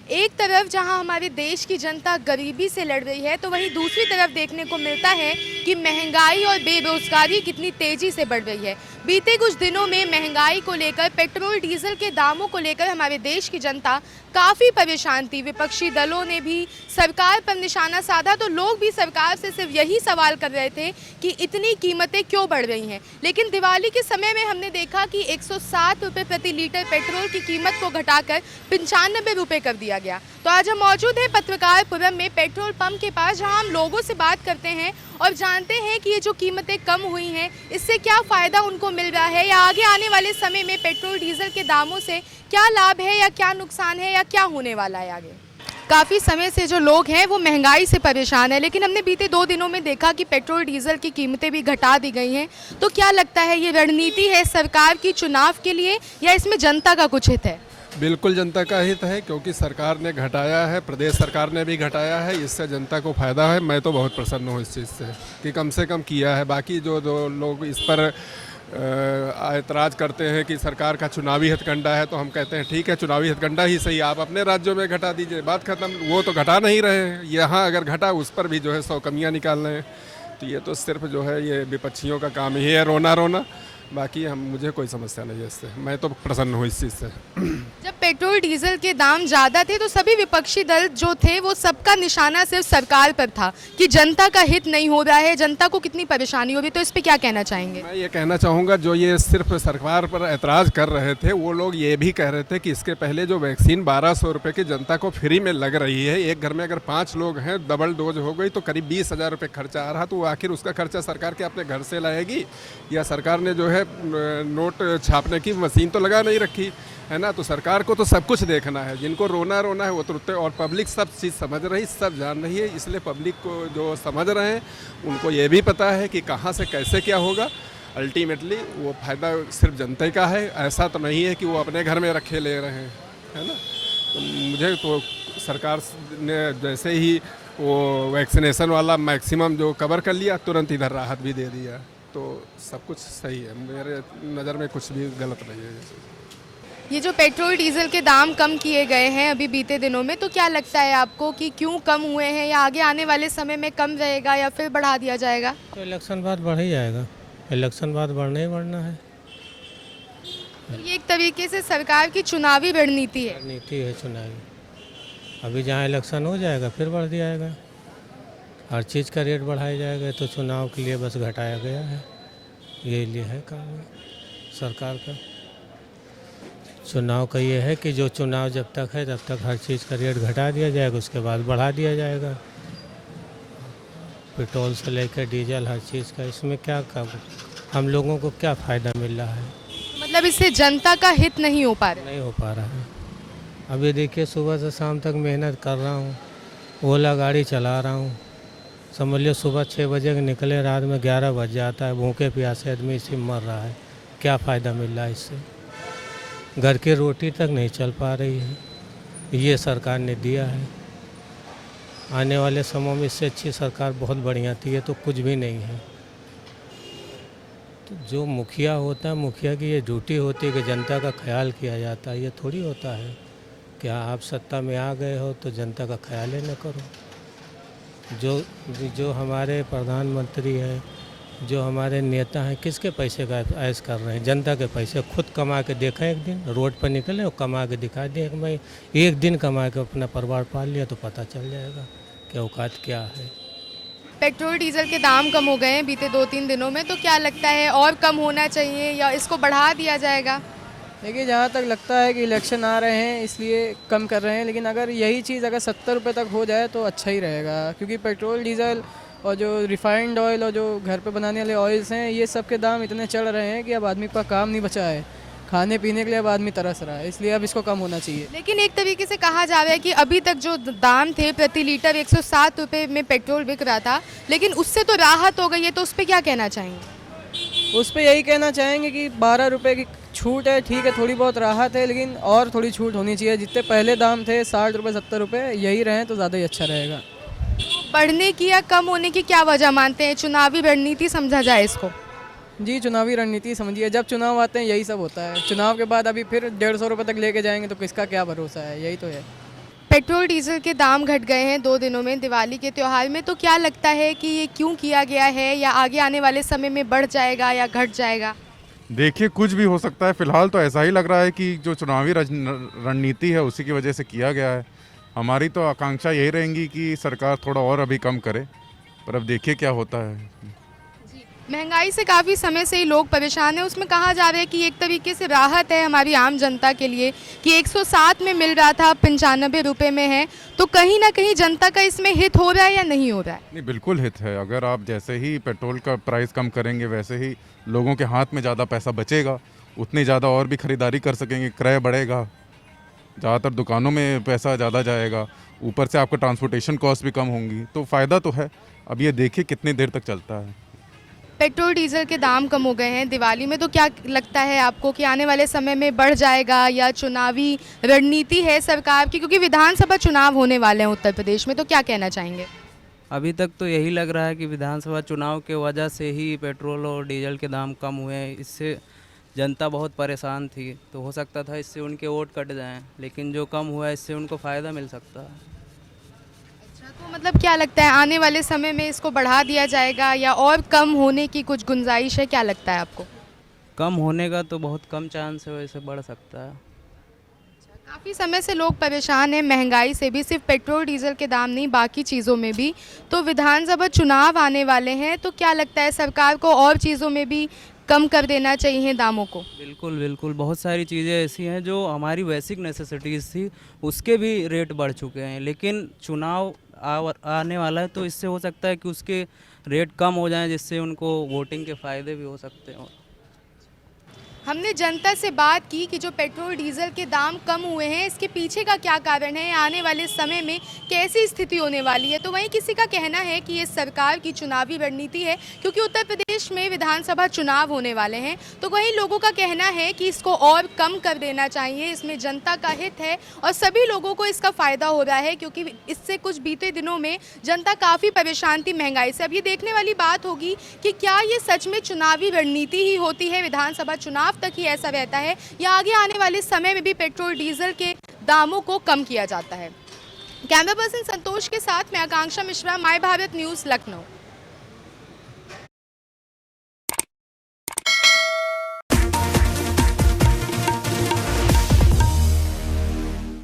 एक तरफ जहां हमारे देश की जनता गरीबी से लड़ रही है, तो वहीं दूसरी तरफ देखने को मिलता है कि महंगाई और बेरोजगारी कितनी तेजी से बढ़ रही है। बीते कुछ दिनों में महंगाई को लेकर, पेट्रोल डीजल के दामों को लेकर हमारे देश की जनता काफ़ी परेशान थी। विपक्षी दलों ने भी सरकार पर निशाना साधा, तो लोग भी सरकार से सिर्फ यही सवाल कर रहे थे कि इतनी कीमतें क्यों बढ़ रही हैं। लेकिन दिवाली के समय में हमने देखा कि 107 रुपये प्रति लीटर पेट्रोल की कीमत को घटाकर 95 रुपये कर दिया गया। तो आज हम मौजूद हैं पत्रकारपुरम में पेट्रोल पंप के पास, जहां हम लोगों से बात करते हैं और जानते हैं कि ये जो कीमतें कम हुई हैं, इससे क्या फ़ायदा उनको मिल रहा है, या आगे आने वाले समय में पेट्रोल डीजल के दामों से क्या लाभ है या क्या नुकसान है या क्या होने वाला है आगे। काफ़ी समय से जो लोग हैं वो महंगाई से परेशान है, लेकिन हमने बीते 2 दिनों में देखा कि पेट्रोल डीजल की कीमतें भी घटा दी गई हैं। तो क्या लगता है, ये रणनीति है सरकार की चुनाव के लिए, या इसमें जनता का कुछ हित है? बिल्कुल जनता का हित है, क्योंकि सरकार ने घटाया है, प्रदेश सरकार ने भी घटाया है, इससे जनता को फ़ायदा है। मैं तो बहुत प्रसन्न हूँ इस चीज़ से कि कम से कम किया है। बाकी जो लोग इस पर ऐतराज़ करते हैं कि सरकार का चुनावी हथकंडा है, तो हम कहते हैं ठीक है, चुनावी हथकंडा ही सही, आप अपने राज्यों में घटा दीजिए, बात खत्म। वो तो घटा नहीं रहे हैं, यहाँ अगर घटा उस पर भी जो है 100 कमियाँ निकाल रहे हैं। तो ये तो सिर्फ जो है ये विपक्षियों का काम ही है, रोना रोना। बाकी मुझे कोई समस्या नहीं है इससे, मैं तो प्रसन्न हूँ इस चीज़ से। जब पेट्रोल डीजल के दाम ज़्यादा थे, तो सभी विपक्षी दल जो थे वो सबका निशाना सिर्फ सरकार पर था कि जनता का हित नहीं हो रहा है, जनता को कितनी परेशानी हो रही है। तो इस पे क्या कहना चाहेंगे? मैं ये कहना चाहूँगा, जो ये सिर्फ सरकार पर ऐतराज़ कर रहे थे, वो लोग ये भी कह रहे थे कि इसके पहले जो वैक्सीन 1200 रुपये की जनता को फ्री में लग रही है, एक घर में अगर 5 लोग हैं, डबल डोज हो गई तो करीब 20,000 रुपये खर्चा आ रहा। तो आखिर उसका खर्चा सरकार के अपने घर से लाएगी, या सरकार ने जो है नोट छापने की मशीन तो लगा नहीं रखी है ना। तो सरकार को तो सब कुछ देखना है, जिनको रोना रोना है वो तुरंत, और पब्लिक सब चीज़ समझ रही, सब जान रही है। इसलिए पब्लिक को जो समझ रहे हैं उनको ये भी पता है कि कहाँ से कैसे क्या होगा। अल्टीमेटली वो फ़ायदा सिर्फ जनता का है, ऐसा तो नहीं है कि वो अपने घर में रखे ले रहे हैं, है ना। तो मुझे तो सरकार ने जैसे ही वो वैक्सीनेशन वाला मैक्सिमम जो कवर कर लिया, तुरंत इधर राहत भी दे दिया, तो सब कुछ सही है। मेरे नज़र में कुछ भी गलत नहीं है। ये जो पेट्रोल डीजल के दाम कम किए गए हैं अभी बीते दिनों में, तो क्या लगता है आपको कि क्यों कम हुए हैं, या आगे आने वाले समय में कम रहेगा या फिर बढ़ा दिया जाएगा? तो इलेक्शन बाद बढ़ ही जाएगा, इलेक्शन बाद बढ़ना ही बढ़ना है। तो ये एक तरीके से सरकार की चुनावी रणनीति है। रणनीति है चुनावी। अभी जहाँ इलेक्शन हो जाएगा फिर बढ़ दिया जाएगा, हर चीज़ का रेट बढ़ाया जाएगा। तो चुनाव के लिए बस घटाया गया है, ये लिए है काम सरकार का। चुनाव का ये है कि जो चुनाव जब तक है तब तक हर चीज़ का रेट घटा दिया जाएगा, उसके बाद बढ़ा दिया जाएगा। पेट्रोल से लेकर डीजल हर चीज़ का, इसमें क्या हम लोगों को क्या फ़ायदा मिल रहा है? मतलब इससे जनता का हित नहीं हो पा रहा? नहीं हो पा रहा है। अभी देखिए, सुबह से शाम तक मेहनत कर रहा हूँ, ओला गाड़ी चला रहा हूँ, समझ लो सुबह 6 बजे निकले, रात में 11 बज जाता है। भूखे प्यासे आदमी इसी मर रहा है, क्या फ़ायदा मिल रहा है इससे? घर की रोटी तक नहीं चल पा रही है, ये सरकार ने दिया है। आने वाले समय में इससे अच्छी सरकार बहुत बढ़िया थी, ये तो कुछ भी नहीं है। तो जो मुखिया होता है, मुखिया की ये ड्यूटी होती है कि जनता का ख्याल किया जाता है। ये थोड़ी होता है कि आप सत्ता में आ गए हो तो जनता का ख्याल ही न करो। जो हमारे प्रधानमंत्री हैं, जो हमारे नेता हैं, किसके पैसे का ऐश कर रहे हैं? जनता के पैसे। खुद कमा के देखा, एक दिन रोड पर निकले और कमा के दिखा दिए कि मैं एक दिन कमा के अपना परिवार पाल लिया, तो पता चल जाएगा कि औकात क्या है। पेट्रोल डीजल के दाम कम हो गए हैं बीते 2-3 दिनों में, तो क्या लगता है और कम होना चाहिए या इसको बढ़ा दिया जाएगा? देखिए, जहाँ तक लगता है कि इलेक्शन आ रहे हैं इसलिए कम कर रहे हैं, लेकिन अगर यही चीज़ अगर 70 रुपये तक हो जाए तो अच्छा ही रहेगा। क्योंकि पेट्रोल डीजल और जो रिफाइंड ऑयल और जो घर पे बनाने वाले ऑयल्स हैं, ये सब के दाम इतने चढ़ रहे हैं कि अब आदमी का काम नहीं बचा है, खाने पीने के लिए अब आदमी तरस रहा है। इसलिए अब इसको कम होना चाहिए। लेकिन एक तरीके से कहा जा रहा है कि अभी तक जो दाम थे प्रति लीटर 107 रुपये में पेट्रोल बिक रहा था, लेकिन उससे तो राहत हो गई है। तो उस पर क्या कहना चाहेंगे? उस पर यही कहना चाहेंगे कि 12 रुपये की छूट है, ठीक है, थोड़ी बहुत राहत है, लेकिन और थोड़ी छूट होनी चाहिए। जितने पहले दाम थे 60 रुपये 70 रुपये, यही रहें तो ज़्यादा ही अच्छा रहेगा। बढ़ने की या कम होने की क्या वजह मानते हैं? चुनावी रणनीति समझा जाए इसको? जी, चुनावी रणनीति समझिए। जब चुनाव आते हैं यही सब होता है। चुनाव के बाद अभी फिर 150 रुपये तक लेके जाएंगे तो किसका क्या भरोसा है, यही तो है। पेट्रोल डीजल के दाम घट गए हैं 2 दिनों में दिवाली के त्यौहार में, तो क्या लगता है कि ये क्यों किया गया है या आगे आने वाले समय में बढ़ जाएगा या घट जाएगा? देखिए, कुछ भी हो सकता है। फिलहाल तो ऐसा ही लग रहा है कि जो चुनावी रणनीति है उसी की वजह से किया गया है। हमारी तो आकांक्षा यही रहेंगी कि सरकार थोड़ा और अभी कम करे, पर अब देखिए क्या होता है। महंगाई से काफ़ी समय से ही लोग परेशान हैं। उसमें कहा जा रहा है कि एक तरीके से राहत है हमारी आम जनता के लिए कि 107 में मिल रहा था, 95 रुपये में है, तो कहीं ना कहीं जनता का इसमें हित हो रहा है या नहीं हो रहा है? नहीं, बिल्कुल हित है। अगर आप जैसे ही पेट्रोल का प्राइस कम करेंगे वैसे ही लोगों के हाथ में ज़्यादा पैसा बचेगा, उतनी ज़्यादा और भी खरीदारी कर सकेंगे, क्रय बढ़ेगा, ज़्यादातर दुकानों में पैसा ज़्यादा जाएगा, ऊपर से आपका ट्रांसपोर्टेशन कॉस्ट भी कम होंगी, तो फ़ायदा तो है। अब ये देखिए कितनी देर तक चलता है। पेट्रोल डीजल के दाम कम हो गए हैं दिवाली में, तो क्या लगता है आपको कि आने वाले समय में बढ़ जाएगा या चुनावी रणनीति है सरकार की, क्योंकि विधानसभा चुनाव होने वाले हैं उत्तर प्रदेश में, तो क्या कहना चाहेंगे? अभी तक तो यही लग रहा है कि विधानसभा चुनाव के वजह से ही पेट्रोल और डीजल के दाम कम हुए हैं। इससे जनता बहुत परेशान थी, तो हो सकता था इससे उनके वोट कट जाएं, लेकिन जो कम हुआ है इससे उनको फ़ायदा मिल सकता है। तो मतलब क्या लगता है आने वाले समय में इसको बढ़ा दिया जाएगा या और कम होने की कुछ गुंजाइश है, क्या लगता है आपको? कम होने का तो बहुत कम चांस है, वैसे बढ़ सकता है। काफ़ी समय से लोग परेशान हैं महंगाई से भी, सिर्फ पेट्रोल डीजल के दाम नहीं बाकी चीज़ों में भी। तो विधानसभा चुनाव आने वाले हैं, तो क्या लगता है सरकार को और चीज़ों में भी कम कर देना चाहिए दामों को? बिल्कुल बिल्कुल, बहुत सारी चीज़ें ऐसी हैं जो हमारी बेसिक नेसेसिटीज़ थी उसके भी रेट बढ़ चुके हैं, लेकिन चुनाव आने वाला है तो इससे हो सकता है कि उसके रेट कम हो जाएं, जिससे उनको वोटिंग के फ़ायदे भी हो सकते हैं। हमने जनता से बात की कि जो पेट्रोल डीजल के दाम कम हुए हैं इसके पीछे का क्या कारण है, आने वाले समय में कैसी स्थिति होने वाली है। तो वहीं किसी का कहना है कि ये सरकार की चुनावी रणनीति है, क्योंकि उत्तर प्रदेश में विधानसभा चुनाव होने वाले हैं। तो वहीं लोगों का कहना है कि इसको और कम कर देना चाहिए, इसमें जनता का हित है और सभी लोगों को इसका फ़ायदा हो रहा है, क्योंकि इससे कुछ बीते दिनों में जनता काफ़ी परेशान थी महंगाई से। अब ये देखने वाली बात होगी कि क्या ये सच में चुनावी रणनीति ही होती है, विधानसभा चुनाव तक ही ऐसा रहता है, या आगे आने वाले समय में भी पेट्रोल डीजल के दामों को कम किया जाता है। कैमरा पर्सन संतोष के साथ मैं आकांक्षा मिश्रा, माय भारत न्यूज़, लखनऊ।